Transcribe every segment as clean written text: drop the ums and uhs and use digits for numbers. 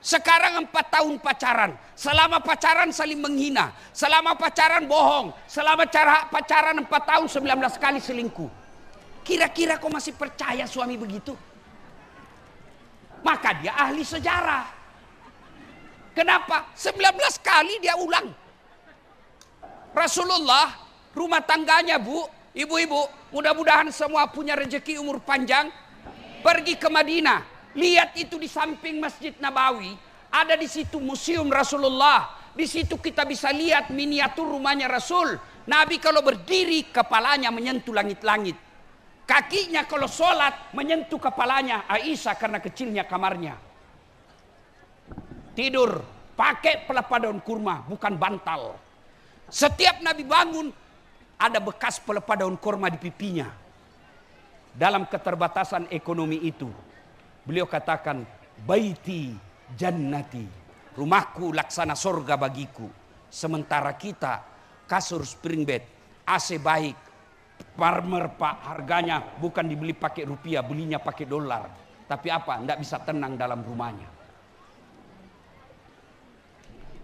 Sekarang 4 tahun pacaran. Selama pacaran saling menghina. Selama pacaran bohong. Selama pacaran 4 tahun 19 kali selingkuh. Kira-kira kau masih percaya suami begitu? Maka dia ahli sejarah. Kenapa? 19 kali dia ulang. Rasulullah rumah tangganya ibu-ibu, mudah-mudahan semua punya rezeki umur panjang. Pergi ke Madinah. Lihat itu di samping Masjid Nabawi, ada di situ museum Rasulullah. Di situ kita bisa lihat miniatur rumahnya Rasul. Nabi kalau berdiri kepalanya menyentuh langit-langit. Kakinya kalau sholat menyentuh kepalanya Aisyah karena kecilnya kamarnya. Tidur pakai pelepah daun kurma, bukan bantal. Setiap Nabi bangun ada bekas pelepah daun kurma di pipinya. Dalam keterbatasan ekonomi itu, beliau katakan, baiti jannati, rumahku laksana surga bagiku. Sementara kita kasur spring bed, AC baik, farmer pak harganya bukan dibeli pakai rupiah, belinya pakai dolar. Tapi apa? Tidak bisa tenang dalam rumahnya.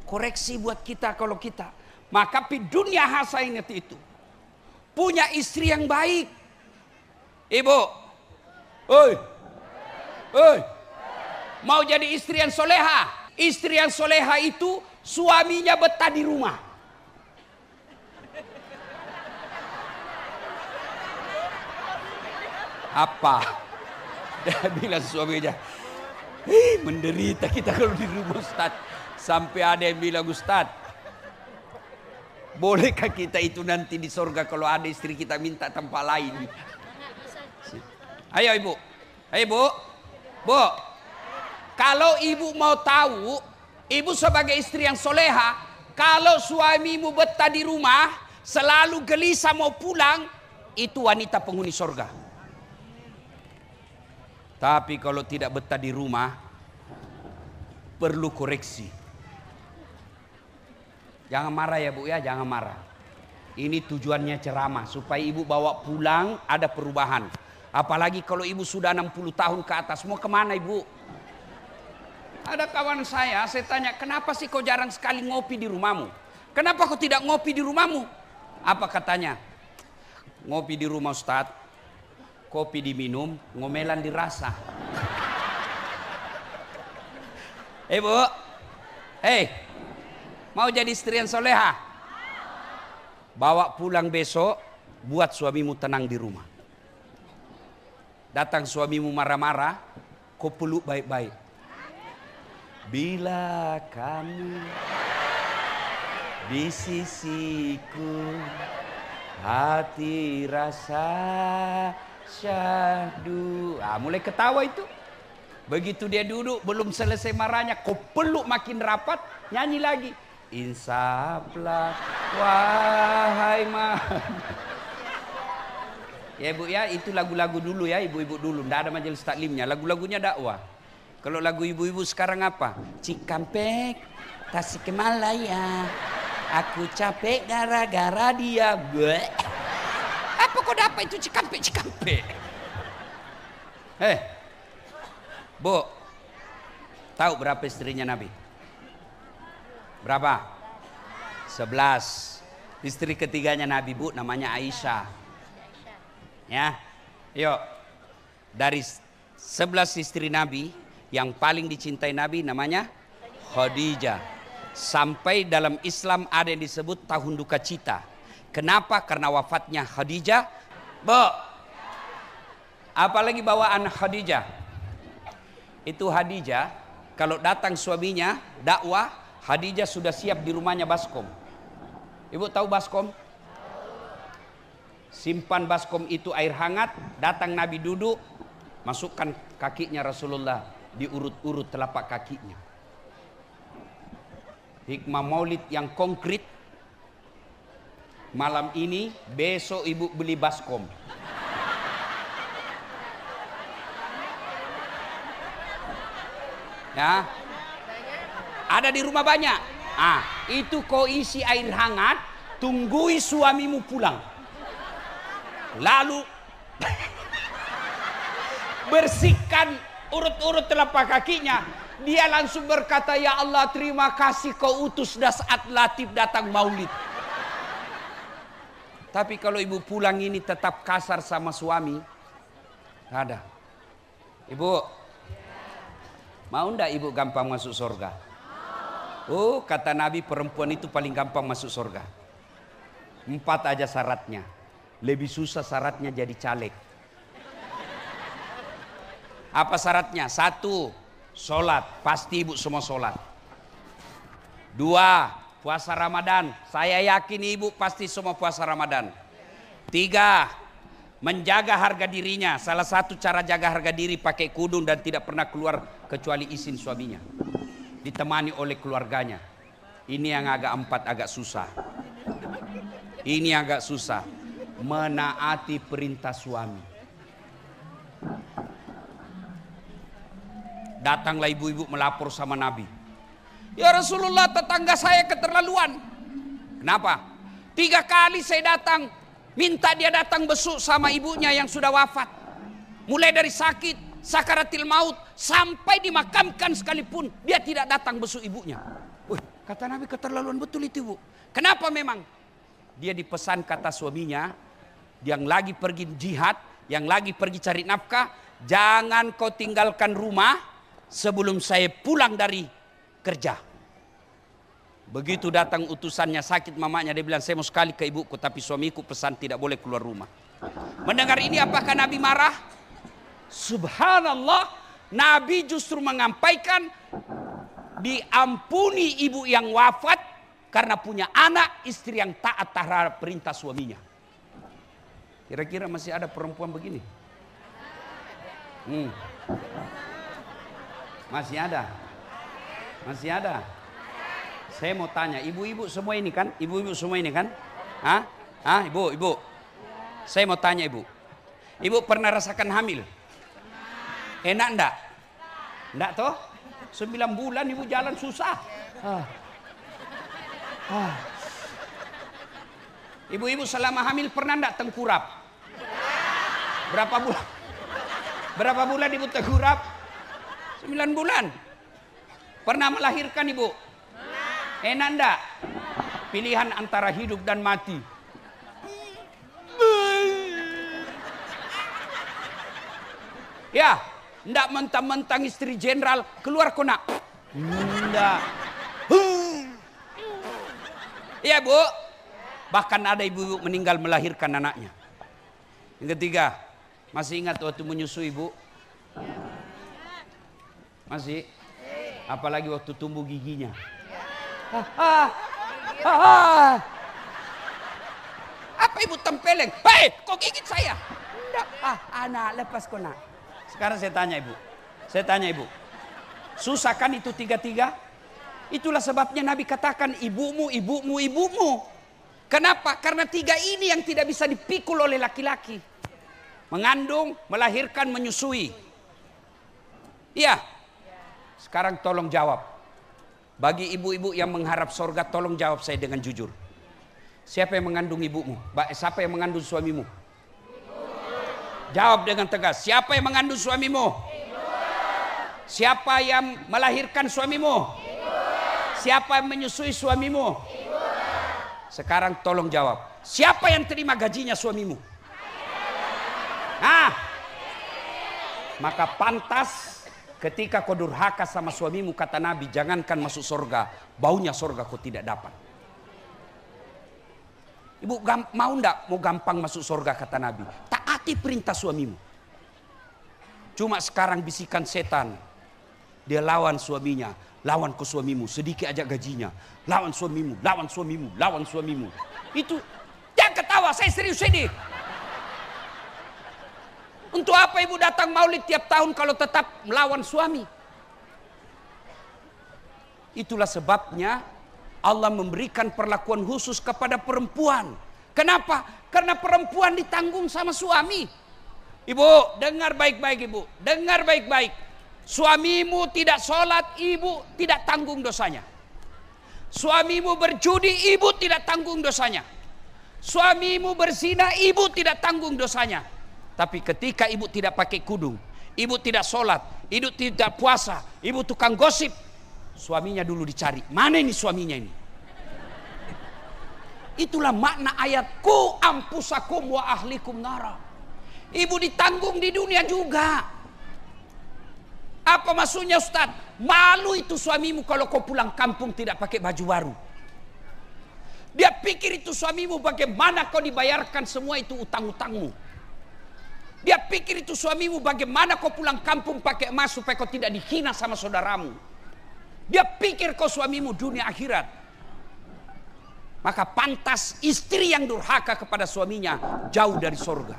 Koreksi buat kita kalau kita. Maka di dunia hasanah itu punya istri yang baik. Ibu, oi. Mau jadi istri yang soleha. Istri yang soleha itu suaminya betah di rumah. Apa? Dia bilang suaminya, menderita kita kalau di rumah Ustaz. Sampai ada yang bilang, Ustaz, bolehkah kita itu nanti di surga kalau ada istri kita minta tempat lain? Ayo ibu, ayo ibu. Bu, kalau ibu mau tahu, ibu sebagai istri yang soleha, kalau suamimu betah di rumah, selalu gelisah mau pulang, itu wanita penghuni surga. Tapi kalau tidak betah di rumah, perlu koreksi. Jangan marah ya bu ya, jangan marah. Ini tujuannya ceramah, supaya ibu bawa pulang ada perubahan. Apalagi kalau ibu sudah 60 tahun ke atas, mau kemana ibu? Ada kawan saya tanya, kenapa sih kau jarang sekali ngopi di rumahmu? Kenapa kau tidak ngopi di rumahmu? Apa katanya? Ngopi di rumah Ustaz, kopi diminum, ngomelan dirasa. Bu, mau jadi istri yang soleha? Bawa pulang besok, buat suamimu tenang di rumah. Datang suamimu marah-marah, kau peluk baik-baik. Bila kamu di sisiku, hati rasa syahdu. Mulai ketawa itu. Begitu dia duduk, belum selesai marahnya, kau peluk makin rapat, nyanyi lagi. Insaflah wahai ya ibu ya, itu lagu-lagu dulu ya, ibu-ibu dulu. Tidak ada majelis taklimnya, lagu-lagunya dakwah. Kalau lagu ibu-ibu sekarang apa? Cikampek, Tasikmalaya, aku capek gara-gara dia. Bleh. Apa kau dapat itu Cikampek? Bu, tahu berapa istrinya Nabi? Berapa? 11. Istri ketiganya Nabi bu, namanya Aisyah. Ya, yuk. Dari 11 istri Nabi, yang paling dicintai Nabi namanya Khadijah. Sampai dalam Islam ada yang disebut tahun duka cita. Kenapa? Karena wafatnya Khadijah. Bu, apalagi bawaan Khadijah. Itu Khadijah, kalau datang suaminya dakwah, Khadijah sudah siap di rumahnya baskom. Ibu tahu baskom? Simpan baskom itu air hangat, datang Nabi duduk, masukkan kakinya Rasulullah, diurut-urut telapak kakinya. Hikmah maulid yang konkret. Malam ini, besok ibu beli baskom. Ya, ada di rumah banyak. Itu kau isi air hangat, tunggui suamimu pulang. Lalu bersihkan urut-urut telapak kakinya, Dia langsung berkata, ya Allah terima kasih kau utus Das'at Latif datang maulid. Tapi kalau ibu pulang ini tetap kasar sama suami, nggak ada. Ibu, mau ndak ibu gampang masuk surga? Oh, kata Nabi perempuan itu paling gampang masuk surga. 4 aja syaratnya. Lebih susah syaratnya jadi caleg. Apa syaratnya? 1, sholat. Pasti ibu semua sholat. 2, puasa Ramadan. Saya yakin ibu pasti semua puasa Ramadan. 3, menjaga harga dirinya. Salah satu cara jaga harga diri pakai kudung dan tidak pernah keluar kecuali izin suaminya. Ditemani oleh keluarganya. Ini yang agak 4 agak susah. Ini agak susah. Menaati perintah suami. Datanglah ibu-ibu melapor sama Nabi. Ya Rasulullah, tetangga saya keterlaluan. Kenapa? 3 kali saya datang, minta dia datang besuk sama ibunya yang sudah wafat. Mulai dari sakit, sakaratil maut, sampai dimakamkan sekalipun dia tidak datang besuk ibunya. Kata Nabi keterlaluan betul itu ibu. Kenapa memang? Dia dipesan kata suaminya, yang lagi pergi jihad, yang lagi pergi cari nafkah, jangan kau tinggalkan rumah sebelum saya pulang dari kerja. Begitu datang utusannya sakit mamanya, dia bilang saya mau sekali ke ibuku, tapi suamiku pesan tidak boleh keluar rumah. Mendengar ini apakah Nabi marah? Subhanallah, Nabi justru menyampaikan diampuni ibu yang wafat karena punya anak istri yang taat terhadap perintah suaminya. Kira-kira masih ada perempuan begini? Masih ada? Masih ada? Saya mau tanya, ibu-ibu semua ini kan? Ibu-ibu semua ini kan? Ibu-ibu. Saya mau tanya ibu. Ibu pernah rasakan hamil? Enak enggak? Enggak toh? 9 bulan ibu jalan susah. Ibu-ibu selama hamil pernah enggak tengkurap? Berapa bulan? Berapa bulan ibu tengkurap? 9 bulan. Pernah melahirkan ibu? Enak enggak? Pilihan antara hidup dan mati. Ya, enggak mentang-mentang istri jenderal keluar kona. Enggak. Iya bu. Bahkan ada ibu meninggal melahirkan anaknya. Yang ketiga, masih ingat waktu menyusui ibu? Masih? Apalagi waktu tumbuh giginya. Apa ibu tempeleng? Hei, kok gigit saya? Enggak. Anak lepas kona. Sekarang saya tanya ibu. Saya tanya ibu. Susah kan itu 3-3? Itulah sebabnya Nabi katakan ibumu, ibumu, ibumu. Kenapa? Karena 3 ini yang tidak bisa dipikul oleh laki-laki. Mengandung, melahirkan, menyusui. Iya. Sekarang tolong jawab. Bagi ibu-ibu yang mengharap surga, tolong jawab saya dengan jujur. Siapa yang mengandung ibumu? Siapa yang mengandung suamimu? Jawab dengan tegas. Siapa yang mengandung suamimu? Siapa yang melahirkan suamimu? Siapa yang menyusui suamimu? Sekarang tolong jawab. Siapa yang terima gajinya suamimu? Maka pantas ketika kau durhaka sama suamimu, kata Nabi, jangankan masuk surga, baunya surga kau tidak dapat. Ibu mau ndak mau gampang masuk surga, kata Nabi? Taati perintah suamimu. Cuma sekarang bisikan setan, dia lawan suaminya, lawan ke suamimu, sedikit aja gajinya, lawan suamimu, lawan suamimu, lawan suamimu. Itu jangan ketawa, saya serius ini. Untuk apa ibu datang maulid tiap tahun kalau tetap melawan suami? Itulah sebabnya Allah memberikan perlakuan khusus kepada perempuan. Kenapa? Karena perempuan ditanggung sama suami. Ibu, dengar baik-baik ibu. Dengar baik-baik. Suamimu tidak sholat, ibu tidak tanggung dosanya. Suamimu berjudi, ibu tidak tanggung dosanya. Suamimu berzina, ibu tidak tanggung dosanya. Tapi ketika ibu tidak pakai kudung, ibu tidak sholat, ibu tidak puasa, ibu tukang gosip. Suaminya dulu dicari, mana ini suaminya ini? Itulah makna ayat ku ampusakum wa ahlikum nara. Ibu ditanggung di dunia juga. Apa maksudnya Ustaz? Malu itu suamimu kalau kau pulang kampung tidak pakai baju baru. Dia pikir itu suamimu bagaimana kau dibayarkan semua itu utang-utangmu. Dia pikir itu suamimu bagaimana kau pulang kampung pakai emas supaya kau tidak dihina sama saudaramu. Dia pikir kau suamimu dunia akhirat. Maka pantas istri yang durhaka kepada suaminya jauh dari surga.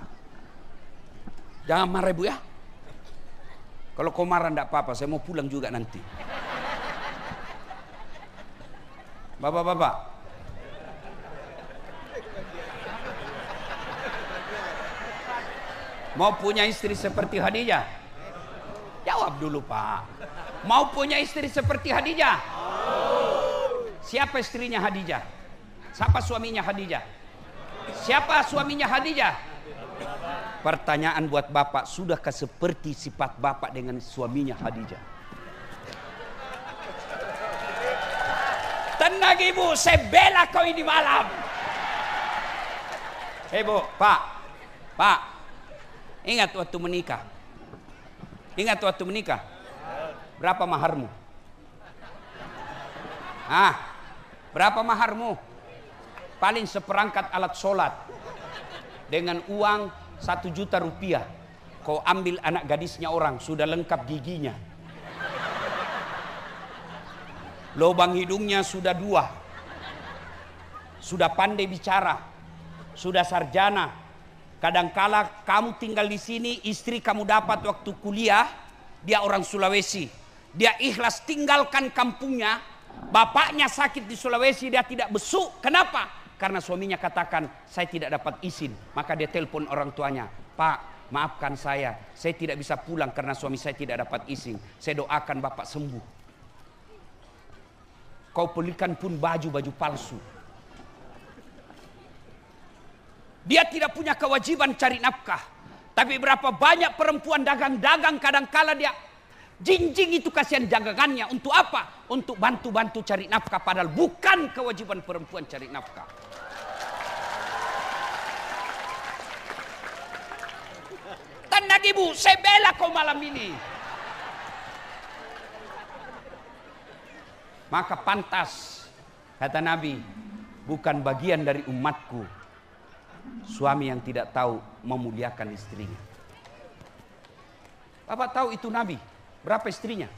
Jangan marah ibu ya. Kalau kau marah enggak apa-apa, saya mau pulang juga nanti. Bapak-bapak. Mau punya istri seperti Khadijah? Jawab dulu Pak. Mau punya istri seperti Khadijah? Siapa istrinya Khadijah? Siapa suaminya Khadijah? Siapa suaminya Khadijah? Pertanyaan buat Bapak, sudahkah seperti sifat Bapak dengan suaminya Khadijah? Tenang ibu, saya bela kau ini malam. Bu, Pak, ingat waktu menikah? Ingat waktu menikah? Berapa maharmu? Berapa maharmu? Paling seperangkat alat sholat. Dengan uang 1 juta rupiah. Kau ambil anak gadisnya orang, sudah lengkap giginya. Lubang hidungnya sudah 2. Sudah pandai bicara. Sudah sarjana. Kadangkala kamu tinggal di sini, istri kamu dapat waktu kuliah, dia orang Sulawesi. Dia ikhlas tinggalkan kampungnya, bapaknya sakit di Sulawesi, dia tidak besuk. Kenapa? Karena suaminya katakan, saya tidak dapat izin. Maka dia telepon orang tuanya, Pak, maafkan saya tidak bisa pulang karena suami saya tidak dapat izin. Saya doakan bapak sembuh. Kau belikan pun baju palsu. Dia tidak punya kewajiban cari nafkah. Tapi berapa banyak perempuan dagang-dagang kadangkala dia jinjing itu kasihan dagangannya. Untuk apa? Untuk bantu-bantu cari nafkah. Padahal bukan kewajiban perempuan cari nafkah. Tenang ibu, saya bela kau malam ini. Maka pantas, kata Nabi, bukan bagian dari umatku suami yang tidak tahu memuliakan istrinya. Bapak tahu itu Nabi, berapa istrinya?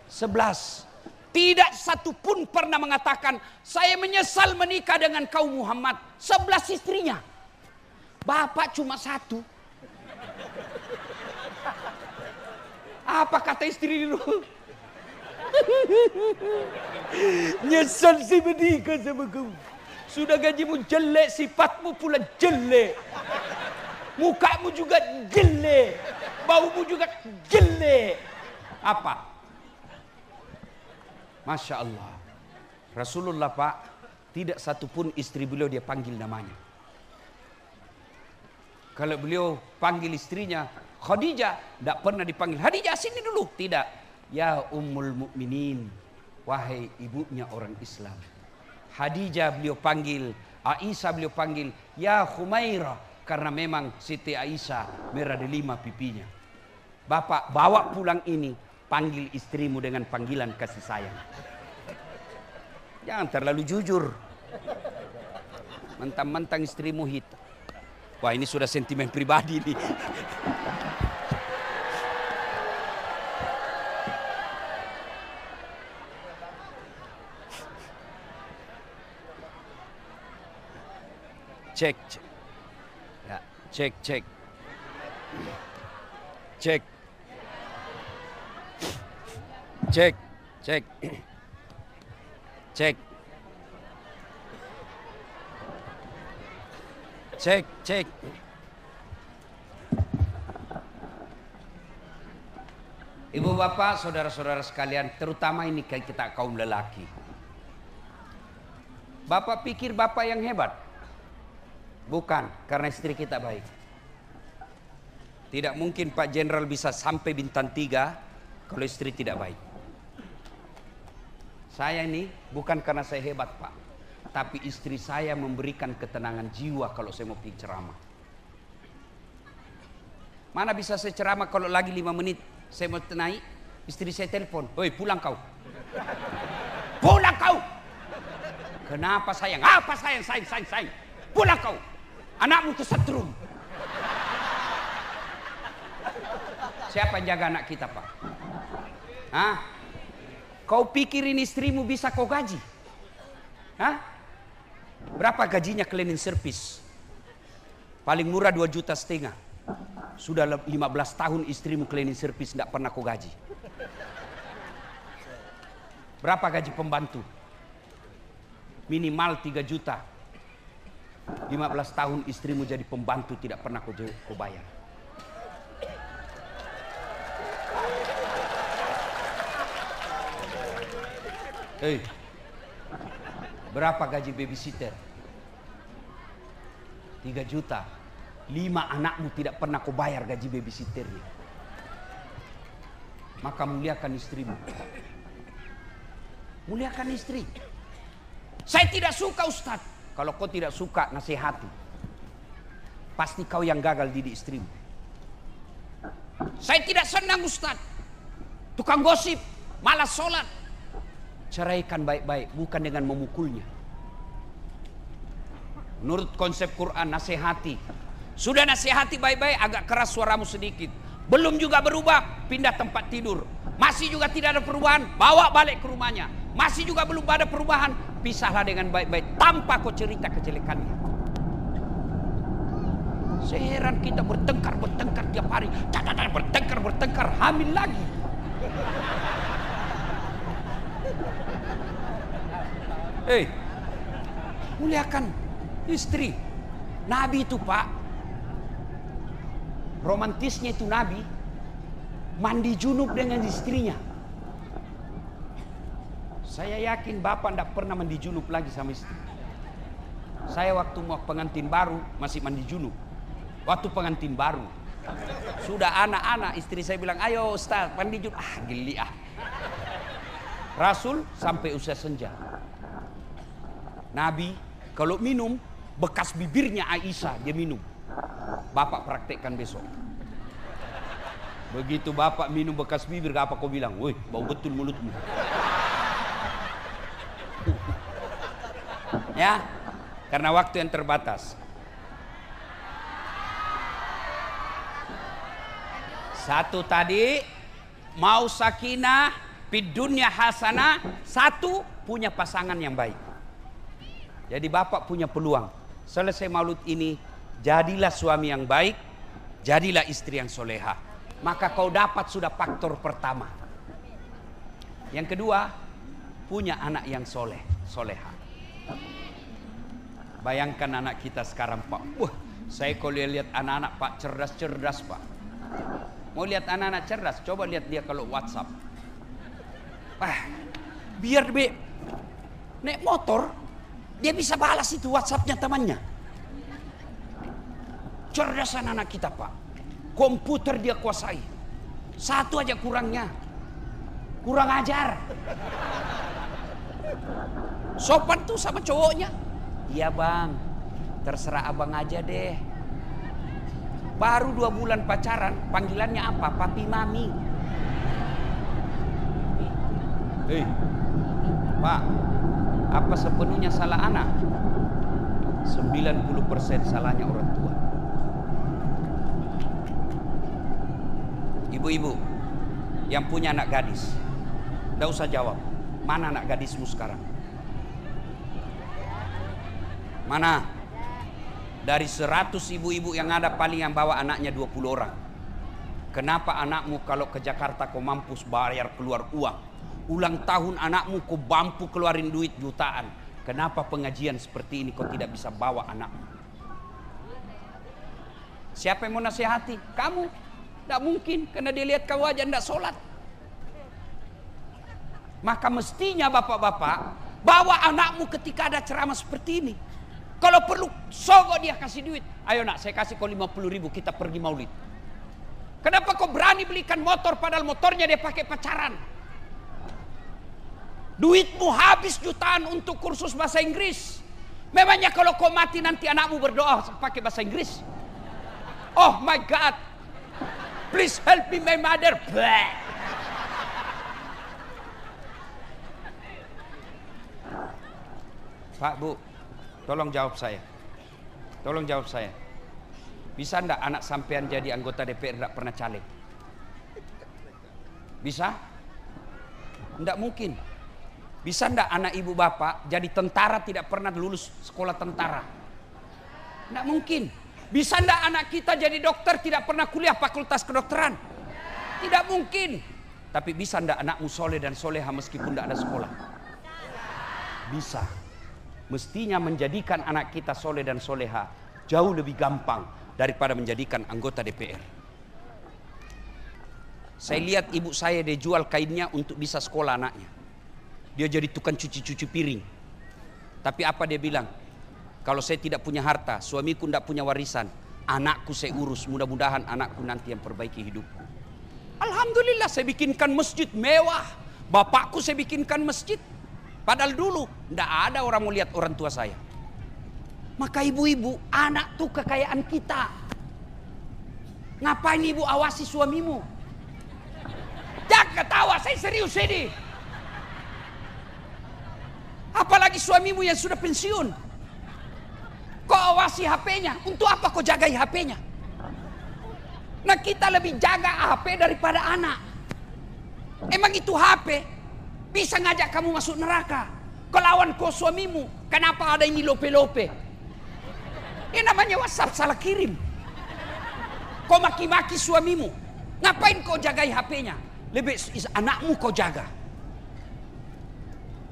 11. Tidak satu pun pernah mengatakan, saya menyesal menikah dengan kau Muhammad. 11 istrinya. Bapak cuma 1. Apa kata istri dulu? Nyesal sih menikah sama kau. Sudah gajimu jelek, sifatmu pula jelek. Mukamu juga jelek. Baumu juga jelek. Apa? Masya Allah. Rasulullah Pak, tidak satupun istri beliau dia panggil namanya. Kalau beliau panggil istrinya Khadijah, tidak pernah dipanggil Khadijah sini dulu. Tidak. Ya Ummul Mukminin, wahai ibunya orang Islam. Khadijah beliau panggil, Aisyah beliau panggil, ya Khumairah, karena memang Siti Aisyah merah delima pipinya. Bapak bawa pulang ini, panggil istrimu dengan panggilan kasih sayang. Jangan terlalu jujur. Mentang-mentang istrimu hitam. Wah, ini sudah sentimen pribadi nih. Cek, cek. Ya, cek, cek. Cek. Cek, cek. Cek. Cek, cek. Ibu bapak, saudara-saudara sekalian, terutama ini kita kaum lelaki. Bapak pikir bapak yang hebat? Bukan, karena istri kita baik. Tidak mungkin Pak Jenderal bisa sampai bintang 3 kalau istri tidak baik. Saya ini bukan karena saya hebat Pak, tapi istri saya memberikan ketenangan jiwa kalau saya mau pergi ceramah. Mana bisa saya ceramah kalau lagi 5 menit saya mau naik, istri saya telepon, "Woi, pulang kau." "Pulang kau." "Kenapa sayang?" "Apa sayang? Sayang. Pulang kau. Anakmu kesetrum." Siapa yang jaga anak kita Pak? Hah? Kau pikirin istrimu bisa kau gaji? Hah? Berapa gajinya cleaning service? Paling murah 2,5 juta. Sudah 15 tahun istrimu cleaning service, tidak pernah kau gaji. Berapa gaji pembantu? Minimal 3 juta. 15 tahun istrimu jadi pembantu, tidak pernah kau bayar. Berapa gaji babysitter? 3 juta. 5 anakmu tidak pernah kau bayar gaji babysitternya. Maka muliakan istrimu. Muliakan istri. Saya tidak suka Ustaz. Kalau kau tidak suka, nasihati. Pasti kau yang gagal didik istrimu. Saya tidak senang Ustaz. Tukang gosip, malas sholat. Ceraikan baik-baik, bukan dengan memukulnya. Menurut konsep Quran, nasihati. Sudah nasihati baik-baik, agak keras suaramu sedikit. Belum juga berubah, pindah tempat tidur. Masih juga tidak ada perubahan, bawa balik ke rumahnya. Masih juga belum ada perubahan, pisahlah dengan baik-baik tanpa kau cerita kejelekannya. Saya heran kita bertengkar tiap hari. Bertengkar, hamil lagi. Muliakan istri. Nabi itu Pak, romantisnya itu Nabi mandi junub dengan istrinya. Saya yakin Bapak tidak pernah mandi junub lagi sama istri. Saya waktu mau pengantin baru masih mandi junub. Waktu pengantin baru sudah anak-anak, istri saya bilang, "Ayo Ustaz mandi junub." Geli ah. Rasul sampai usia senja. Nabi kalau minum bekas bibirnya Aisyah dia minum. Bapak praktekkan besok. Begitu Bapak minum bekas bibir, apa kau bilang? "Woi, bau betul mulutmu." Ya, karena waktu yang terbatas. Satu tadi mau sakinah, fid dunya hasanah. Satu punya pasangan yang baik. Jadi Bapak punya peluang. Selesai maulud ini, jadilah suami yang baik, jadilah istri yang soleha. Maka kau dapat sudah faktor pertama. Yang kedua, punya anak yang soleha. Bayangkan anak kita sekarang Pak. Saya kalau lihat anak-anak Pak cerdas Pak. Mau lihat anak-anak cerdas, coba lihat dia kalau WhatsApp. Biar naik motor, dia bisa balas itu WhatsAppnya temannya. Cerdasan anak kita Pak. Komputer dia kuasai. Satu aja kurangnya, kurang ajar. Sopan tuh sama cowoknya. "Iya bang, terserah abang aja deh." Baru 2 bulan pacaran, panggilannya apa? Papi mami. Pak, apa sepenuhnya salah anak? 90% salahnya orang tua. Ibu-ibu yang punya anak gadis, tidak usah jawab. Mana anak gadismu sekarang? Mana? Dari 100 ibu-ibu yang ada, paling yang bawa anaknya 20 orang. Kenapa anakmu kalau ke Jakarta kau mampus bayar keluar uang? Ulang tahun anakmu kau mampu keluarin duit jutaan. Kenapa pengajian seperti ini kau tidak bisa bawa anakmu? Siapa yang mau nasihati? Kamu. Tidak mungkin, karena dia lihat kau aja tidak sholat. Maka mestinya bapak-bapak bawa anakmu ketika ada ceramah seperti ini. Kalau perlu sogok dia kasih duit. "Ayo nak, saya kasih kau 50.000, kita pergi maulid." Kenapa kau berani belikan motor padahal motornya dia pakai pacaran? Duitmu habis jutaan untuk kursus bahasa Inggris. Memangnya kalau kau mati nanti anakmu berdoa pakai bahasa Inggris? Oh my God, please help me my mother. Blah. Pak, Bu, tolong jawab saya. Tolong jawab saya. Bisa enggak anak sampean jadi anggota DPR enggak pernah caleg? Bisa? Enggak mungkin. Bisa enggak anak ibu bapak jadi tentara tidak pernah lulus sekolah tentara? Enggak mungkin. Bisa enggak anak kita jadi dokter tidak pernah kuliah fakultas kedokteran? Tidak mungkin. Tapi bisa enggak anakmu soleh dan soleha meskipun enggak ada sekolah? Bisa. Mestinya menjadikan anak kita soleh dan soleha jauh lebih gampang daripada menjadikan anggota DPR. Saya lihat ibu saya dia jual kainnya untuk bisa sekolah anaknya. Dia jadi tukang cuci-cuci piring. Tapi apa dia bilang? Kalau saya tidak punya harta, suamiku tidak punya warisan, anakku saya urus, mudah-mudahan anakku nanti yang perbaiki hidupku. Alhamdulillah saya bikinkan masjid mewah. Bapakku saya bikinkan masjid. Padahal dulu tidak ada orang mau lihat orang tua saya. Maka ibu-ibu, anak tuh kekayaan kita. Ngapain ibu awasi suamimu? Jangan ketawa, saya serius ini. Apalagi suamimu yang sudah pensiun. Kau awasi HP-nya, untuk apa kau jagai HP-nya? Nah kita lebih jaga HP daripada anak. Emang itu HP bisa ngajak kamu masuk neraka. Kau lawan kau suamimu, kenapa ada ini lope-lope? Ini namanya WhatsApp salah kirim. Kau maki-maki suamimu, ngapain kau jagai HP-nya? Lebih anakmu kau jaga.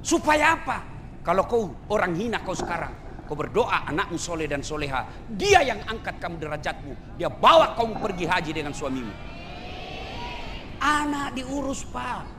Supaya apa? Kalau kau orang hina kau sekarang, kau berdoa anakmu soleh dan soleha, dia yang angkat kamu derajatmu, dia bawa kamu pergi haji dengan suamimu. Anak diurus Pak.